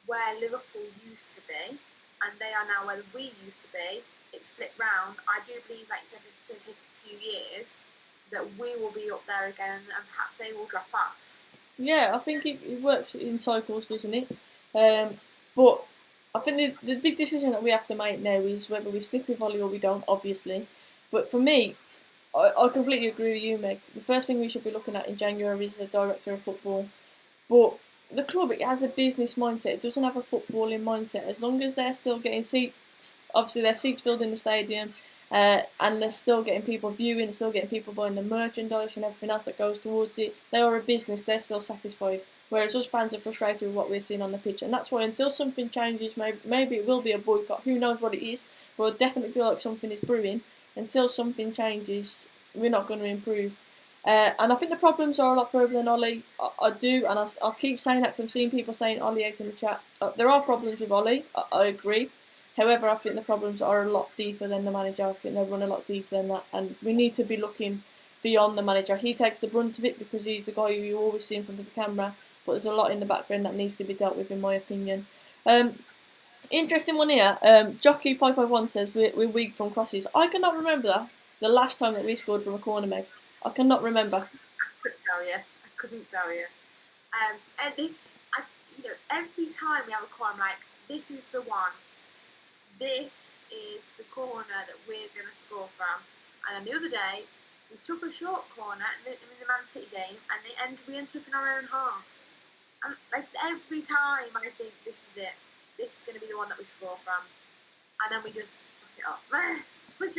where Liverpool used to be, and they are now where we used to be. It's flipped round. I do believe, like you said, it's going to take a few years that we will be up there again, and perhaps they will drop off. Yeah, I think it works in cycles, doesn't it? But I think the big decision that we have to make now is whether we stick with Ollie or we don't, obviously. But for me, I completely agree with you, Meg. The first thing we should be looking at in January is the director of football. But the club, it has a business mindset. It doesn't have a footballing mindset. As long as they're still getting seats, obviously there's seats filled in the stadium, and they're still getting people viewing, they're still getting people buying the merchandise and everything else that goes towards it. They are a business. They're still satisfied. Whereas us fans are frustrated with what we're seeing on the pitch, and that's why until something changes, maybe it will be a boycott. Who knows what it is? But I definitely feel like something is brewing. Until something changes, we're not going to improve. And I think the problems are a lot further than Ollie. I do, and I'll keep saying that because I'm seeing people saying Ollie out in the chat. There are problems with Ollie, I agree. However, I think the problems are a lot deeper than the manager. I think they run a lot deeper than that, and we need to be looking beyond the manager. He takes the brunt of it because he's the guy who you always see in front of the camera, but there's a lot in the background that needs to be dealt with, in my opinion. Interesting one here. Jockey551 says we're weak from crosses. I cannot remember the last time that we scored from a corner, Meg. I cannot remember. I couldn't tell you. Every time we have a corner, I'm like, this is the one. This is the corner that we're going to score from. And then the other day, we took a short corner in the Man City game, and we ended up in our own half. And like every time, I think this is it. This is going to be the one that we score from, and then we just fuck it up. we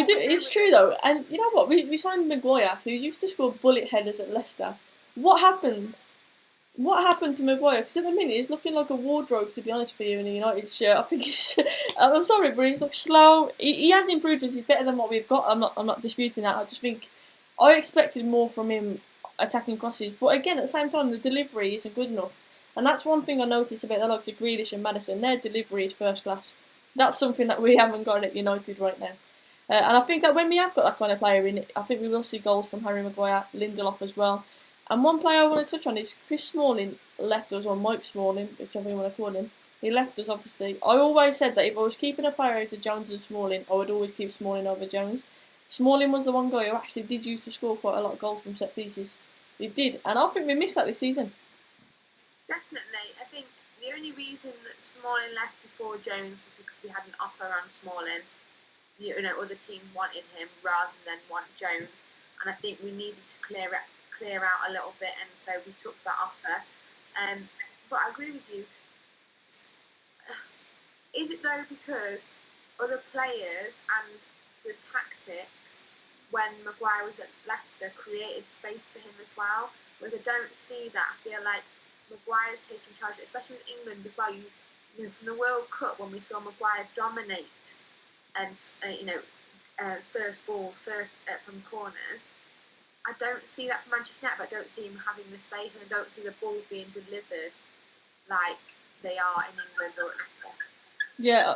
do. It's true though, and you know what? We signed Maguire, who used to score bullet headers at Leicester. What happened? What happened to Maguire? Because at the minute he's looking like a wardrobe, to be honest for you, in a United shirt. I think he's. I'm sorry, but he's looks slow. He has improved. He's better than what we've got. I'm not disputing that. I just think I expected more from him attacking crosses, but again, at the same time, the delivery isn't good enough. And that's one thing I noticed about the likes of Grealish and Maddison. Their delivery is first class. That's something that we haven't got at United right now. And I think that when we have got that kind of player in it, I think we will see goals from Harry Maguire, Lindelof as well. And one player I want to touch on is Chris Smalling left us, or Mike Smalling, whichever you want to call him. He left us, obviously. I always said that if I was keeping a player out of Jones and Smalling, I would always keep Smalling over Jones. Smalling was the one guy who actually did used to score quite a lot of goals from set pieces. He did, and I think we missed that this season. Definitely. I think the only reason that Smalling left before Jones was because we had an offer on Smalling. Other teams wanted him rather than want Jones, and I think we needed to clear clear out a little bit, and so we took that offer. But I agree with you. Is it though because other players and the tactics when Maguire was at Leicester created space for him as well? Whereas I don't see that. I feel like Maguire's taking charge, especially with England as well. You know, from the World Cup when we saw Maguire dominate and first balls, from corners. I don't see that from Manchester United. But I don't see him having the space, and I don't see the balls being delivered like they are in England or at Leicester. Yeah,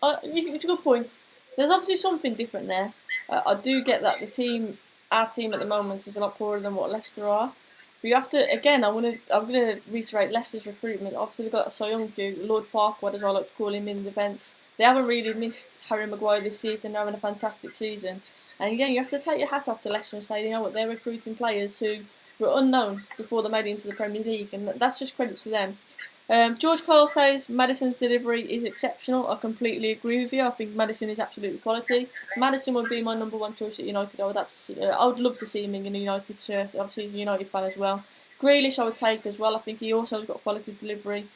it's a good point. There's obviously something different there. I do get that our team at the moment is a lot poorer than what Leicester are. But you have to, again, I'm gonna reiterate Leicester's recruitment. Obviously they've got Soyuncu, Lord Farquaad as I like to call him in defence. They haven't really missed Harry Maguire this season. They're having a fantastic season. And again, you have to take your hat off to Leicester and say, you know what, they're recruiting players who were unknown before they made it into the Premier League, and that's just credit to them. George Cole says Maddison's delivery is exceptional. I completely agree with you. I think Maddison is absolutely quality. Maddison would be my number one choice at United. I would love to see him in a United shirt. Obviously, he's a United fan as well. Grealish I would take as well. I think he also has got quality delivery.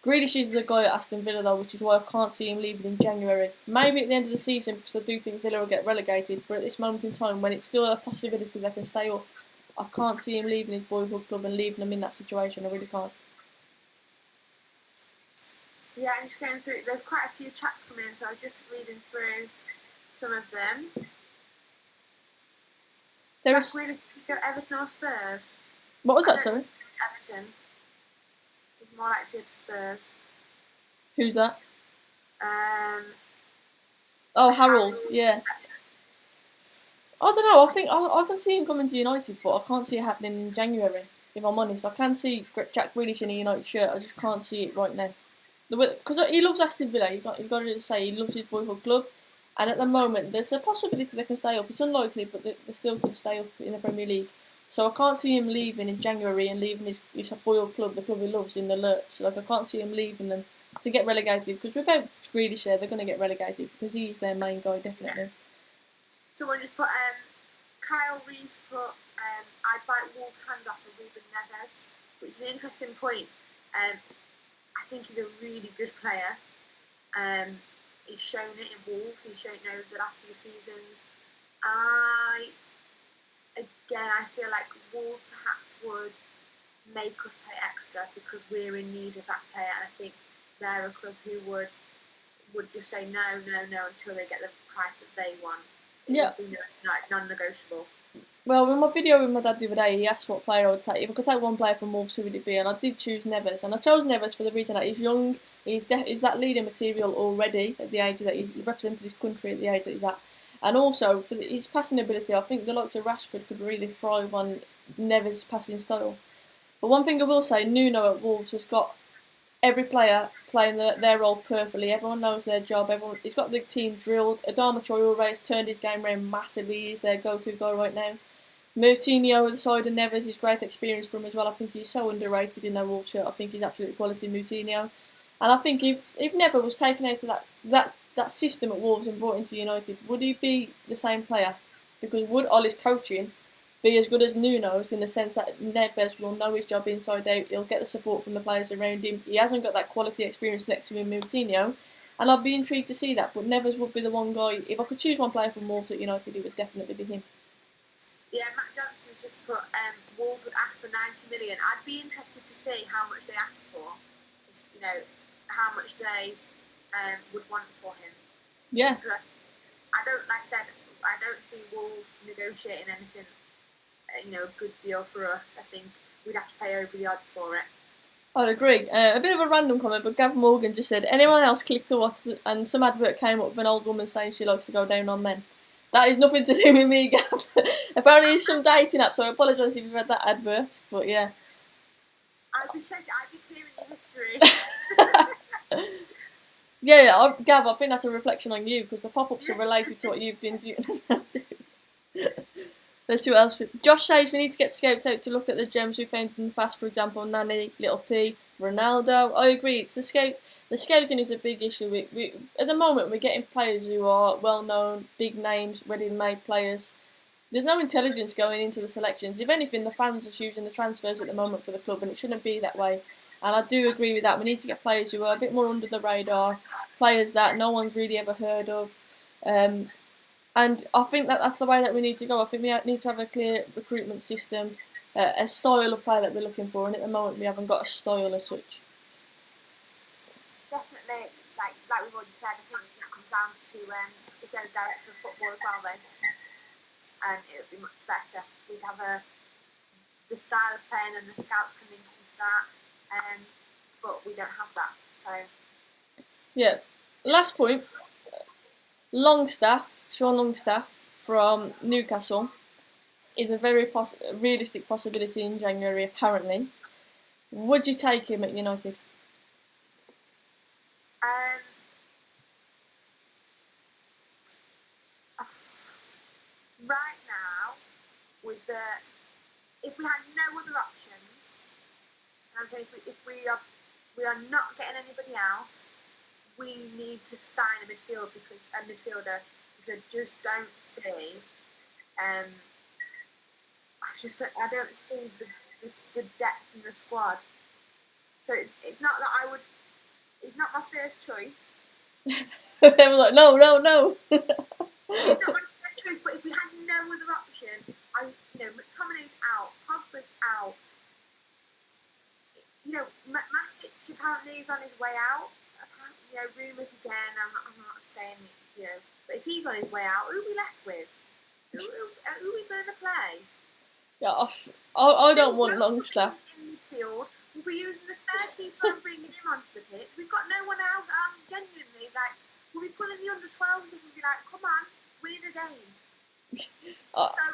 Grealish is the guy at Aston Villa though, which is why I can't see him leaving in January. Maybe at the end of the season, because I do think Villa will get relegated. But at this moment in time, when it's still a possibility they can stay up, I can't see him leaving his boyhood club and leaving them in that situation. I really can't. Yeah, I'm just going through. There's quite a few chats coming in, so I was just reading through some of them. Jack Grealish go Everton or Spurs? What was that, sorry? Everton. He's more likely to Spurs. Who's that? Harold. Yeah. I don't know. I think I can see him coming to United, but I can't see it happening in January. If I'm honest, I can see Jack Grealish in a United shirt. I just can't see it right now. Because he loves Aston Villa, you've got to say he loves his boyhood club, and at the moment there's a possibility they can stay up. It's unlikely, but they still could stay up in the Premier League. So I can't see him leaving in January and leaving his boyhood club, the club he loves, in the lurch. Like I can't see him leaving them to get relegated, because without Grealish there, they're going to get relegated because he's their main guy, definitely. Someone just put Kyle Reese put I'd bite Wolves' hand off for Ruben Neves, which is an interesting point. I think he's a really good player. He's shown it in Wolves. He's shown it over the last few seasons. I feel like Wolves perhaps would make us pay extra because we're in need of that player. And I think they're a club who would just say no until they get the price that they want. It would be non-negotiable. Well, in my video with my dad the other day, he asked what player I would take. If I could take one player from Wolves, who would it be? And I did choose Neves. And I chose Neves for the reason that he's young. He's that leading material already at the age that he's represented his country at the age that he's at. And also, for his passing ability, I think the likes of Rashford could really thrive on Neves' passing style. But one thing I will say, Nuno at Wolves has got every player playing their role perfectly. Everyone knows their job. He's got the team drilled. Adama Traoré has turned his game around massively. He's their go-to guy right now. Moutinho at the side of Neves is great experience for him as well. I think he's so underrated in their Wolves shirt. I think he's absolutely quality, Moutinho. And I think if Neves was taken out of that system at Wolves and brought into United, would he be the same player? Because would Ollie's coaching be as good as Nuno's, in the sense that Neves will know his job inside out, he'll get the support from the players around him, he hasn't got that quality experience next to him, Moutinho, and I'd be intrigued to see that, but Neves would be the one guy. If I could choose one player from Wolves at United, it would definitely be him. Yeah, Matt Johnson's just put Wolves would ask for 90 million. I'd be interested to see how much they ask for, how much they would want for him. Yeah. I don't see Wolves negotiating anything, a good deal for us. I think we'd have to pay over the odds for it. I'd agree. A bit of a random comment, but Gav Morgan just said, anyone else clicked to watch and some advert came up with an old woman saying she likes to go down on men. That is nothing to do with me, Gav. Apparently it's some dating app, so I apologise if you've read that advert, but yeah. I'd be clearing your history. Yeah, Gav, I think that's a reflection on you, because the pop-ups are related to what you've been doing. Let's see what else. Josh says we need to get scouts out to look at the gems we found in the past, for example, Nani, Little P, Ronaldo. I agree, it's the scouting is a big issue. At the moment, we're getting players who are well-known, big names, ready-made players, there's no intelligence going into the selections. If anything, the fans are choosing the transfers at the moment for the club, and it shouldn't be that way. And I do agree with that. We need to get players who are a bit more under the radar, players that no one's really ever heard of. And I think that's the way that we need to go. I think we need to have a clear recruitment system, a style of play that we're looking for, and at the moment we haven't got a style as such. Definitely, like we've already said, I think it comes down to the go director of football as well, though. It would be much better. We'd have the style of playing, and the scouts can link into that, but we don't have that. So yeah, last point. Sean Longstaff from Newcastle is a very realistic possibility in January, apparently. Would you take him at United? Right now, if we had no other options, and I'm saying if we are not getting anybody else, we need to sign a midfielder because I just don't see. I don't see the depth in the squad. So it's not that I would. It's not my first choice. They were like, no. It's not my first choice, but if we had no other option, McTominay's out, Pogba's out. Matic apparently is on his way out. Rumours again. I'm not saying but if he's on his way out, who are we left with? Who are we going to play? Yeah, I don't want Longstaff. In midfield, we'll be using the spare keeper and bringing him onto the pitch. We've got no one else. Genuinely, we'll be pulling the under-12s and we'll be like, come on, we need a game. So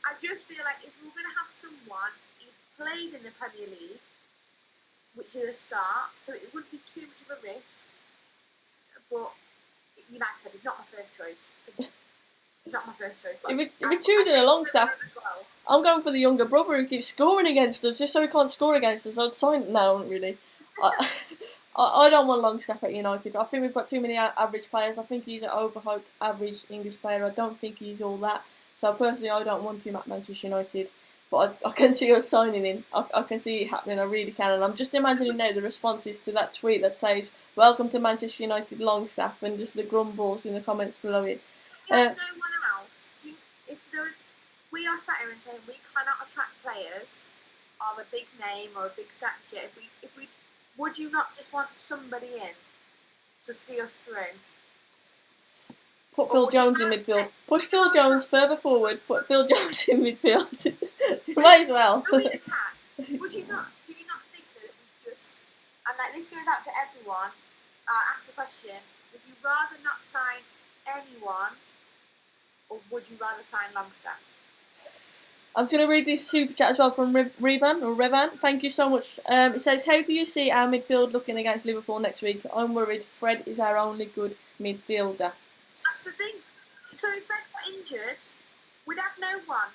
I just feel like if we're going to have someone who's played in the Premier League, which is a start, so it wouldn't be too much of a risk. But like I said, it's not my first choice. Not my first choice. But if we're choosing a Longstaff, I'm going for the younger brother who keeps scoring against us, just so he can't score against us. I'd sign. No, not really. I don't want Longstaff at United. I think we've got too many average players. I think he's an overhyped average English player. I don't think he's all that. So personally, I don't want him at Manchester United. But I can see us signing him. I can see it happening. I really can. And I'm just imagining now the responses to that tweet that says, "Welcome to Manchester United, Longstaff," and just the grumbles in the comments below it. We have no one else. We are sat here and saying we cannot attract players of a big name or a big stature. If we would you not just want somebody in to see us through? Put Phil Jones in midfield. Push Phil Jones further forward. Put Phil Jones in midfield. You might as well. Will we attack? Do you not think that we just, and this goes out to everyone, ask a question, would you rather not sign anyone, or would you rather sign Longstaff? I'm going to read this super chat as well from Revan. Thank you so much. It says, how do you see our midfield looking against Liverpool next week? I'm worried. Fred is our only good midfielder. That's the thing. So if Fred got injured, we'd have no one.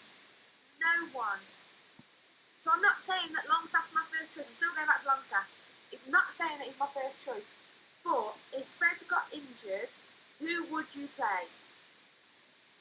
No one. So I'm not saying that Longstaff's my first choice. I'm still going back to Longstaff. I'm not saying that he's my first choice. But if Fred got injured, who would you play?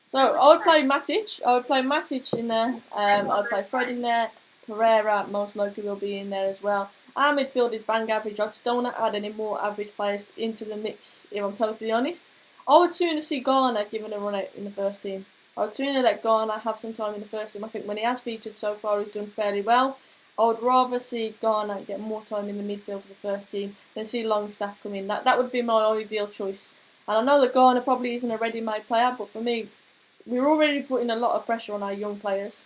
So I would play Matic. I would play Matic in there. I'd play Fred in there. Pereira most likely will be in there as well. Our midfield is bang average. I just don't want to add any more average players into the mix, if I'm totally honest. I would sooner see Garner given a run out in the first team. I would sooner let Garner have some time in the first team. I think when he has featured so far, he's done fairly well. I would rather see Garner get more time in the midfield for the first team than see Longstaff come in. That would be my ideal choice. And I know that Garner probably isn't a ready-made player, but for me, we're already putting a lot of pressure on our young players.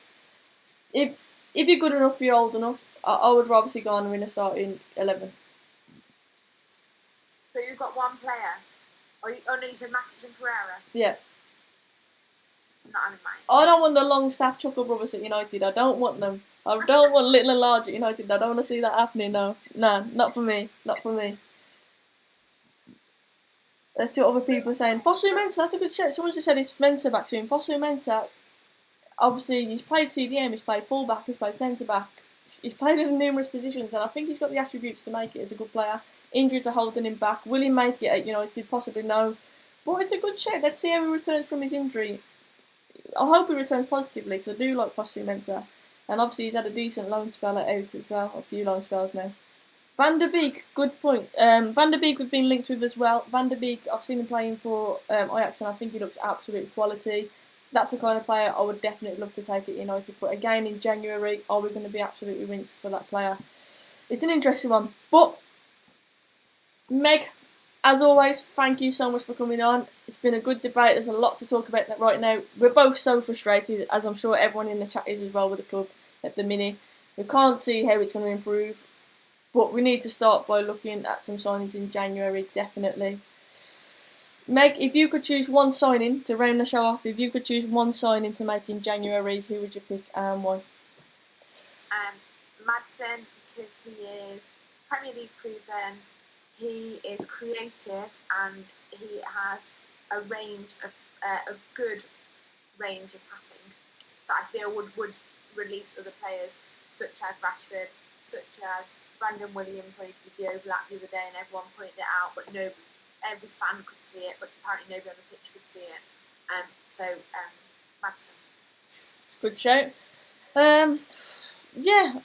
If you're good enough, you're old enough, I would rather see Garner in a starting 11. So you've got one player? Or you said Matic and Pereira? Yeah. Not having mine. I don't want the Longstaff Chuckle brothers at United. I don't want them. I don't want little and large at United. I don't want to see that happening, no. Nah, not for me. Not for me. Let's see what other people are saying. Fosu Mensah, that's a good shout. Someone just said it's Mensah back soon. Fosu Mensah, obviously, he's played CDM, he's played full-back, he's played centre-back. He's played in numerous positions, and I think he's got the attributes to make it as a good player. Injuries are holding him back. Will he make it at United? Possibly no. But it's a good shout. Let's see how he returns from his injury. I hope he returns positively because I do like Foster Mensah, and obviously he's had a decent loan spell at out as well, a few loan spells now. Van der Beek, good point. Van der Beek we've been linked with as well. Van der Beek, I've seen him playing for Ajax and I think he looks absolute quality. That's the kind of player I would definitely love to take at United. But again, in January, are we going to be absolutely rinsed for that player? It's an interesting one. But, Meg, as always, thank you so much for coming on. It's been a good debate. There's a lot to talk about right now. We're both so frustrated, as I'm sure everyone in the chat is as well with the club at the minute. We can't see how it's going to improve. But we need to start by looking at some signings in January, definitely. Meg, if you could choose one signing to round the show off, if you could choose one signing to make in January, who would you pick and why? Maddison, because he is Premier League proven, he is creative, and he has a range of a good range of passing that I feel would release other players, such as Rashford, such as Brandon Williams, where he did the overlap the other day and everyone pointed it out, but no, every fan could see it, but apparently nobody on the pitch could see it. So Maddison. It's a good shout. Yeah,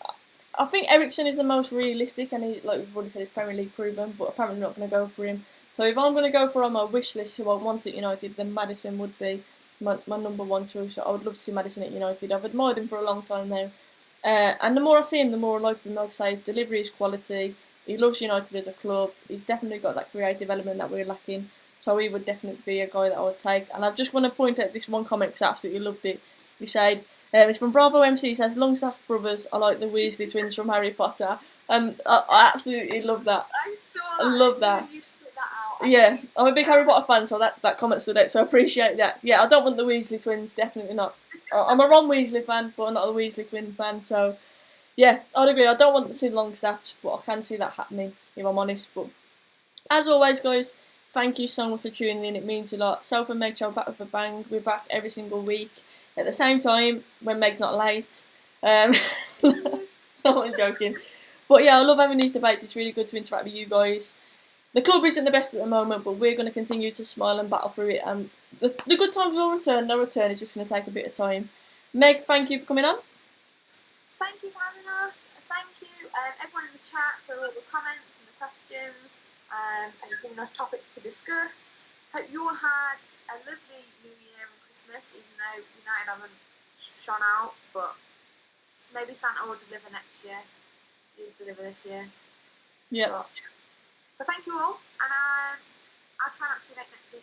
I think Eriksen is the most realistic, and he, like we've already said, he's Premier League proven, but apparently not going to go for him. So if I'm going to go for on my wish list who I want at United, then Maddison would be my number one choice. I would love to see Maddison at United. I've admired him for a long time now. And the more I see him, the more I like him. Like I say, his delivery is quality. He loves United as a club. He's definitely got that creative element that we're lacking. So he would definitely be a guy that I would take. And I just want to point out this one comment because I absolutely loved it. He said, it's from Bravo MC. He says, Longstaff brothers are like the Weasley twins from Harry Potter. And I absolutely love that. I love that. Yeah, I'm a big Harry Potter fan, so that comment stood out, so I appreciate that. Yeah, I don't want the Weasley twins, definitely not. I'm a Ron Weasley fan, but I'm not a Weasley twin fan, so yeah, I'd agree. I don't want to see Longstaffs, but I can see that happening, if I'm honest. But as always, guys, thank you so much for tuning in, it means a lot. Soph and Meg show back with a bang. We're back every single week at the same time when Meg's not late. I'm joking. But yeah, I love having these debates. It's really good to interact with you guys. The club isn't the best at the moment, but we're going to continue to smile and battle through it. And the good times will return. No return is just going to take a bit of time. Meg, thank you for coming on. Thank you for having us. Thank you, everyone in the chat, for all the comments and the questions, and giving us topics to discuss. Hope you all had a lovely New Year and Christmas, even though United haven't shone out. But maybe Santa will deliver next year. He'll deliver this year. Yeah. But thank you all, and I'll try not to be late next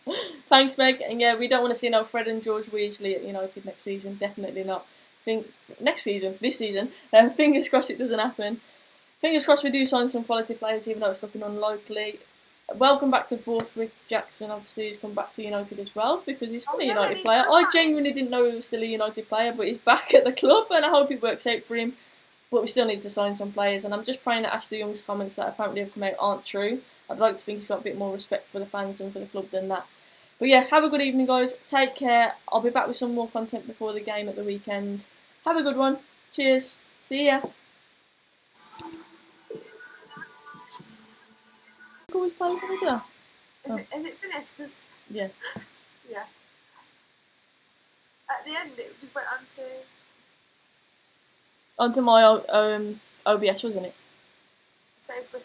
week. Thanks, Meg. And yeah, we don't want to see no Fred and George Weasley at United next season. Definitely not. This season. Fingers crossed it doesn't happen. Fingers crossed we do sign some quality players, even though it's looking unlikely. Welcome back to Borthwick. Jackson obviously has come back to United as well because he's still a United player. I genuinely didn't know he was still a United player, but he's back at the club and I hope it works out for him. But we still need to sign some players, and I'm just praying that Ashley Young's comments that apparently have come out aren't true. I'd like to think he's got a bit more respect for the fans and for the club than that. But yeah, have a good evening, guys. Take care. I'll be back with some more content before the game at the weekend. Have a good one. Cheers. See ya. Always playing for Is it finished? Cause, yeah. Yeah. At the end, it just went on to... Onto my OBS, wasn't it? So for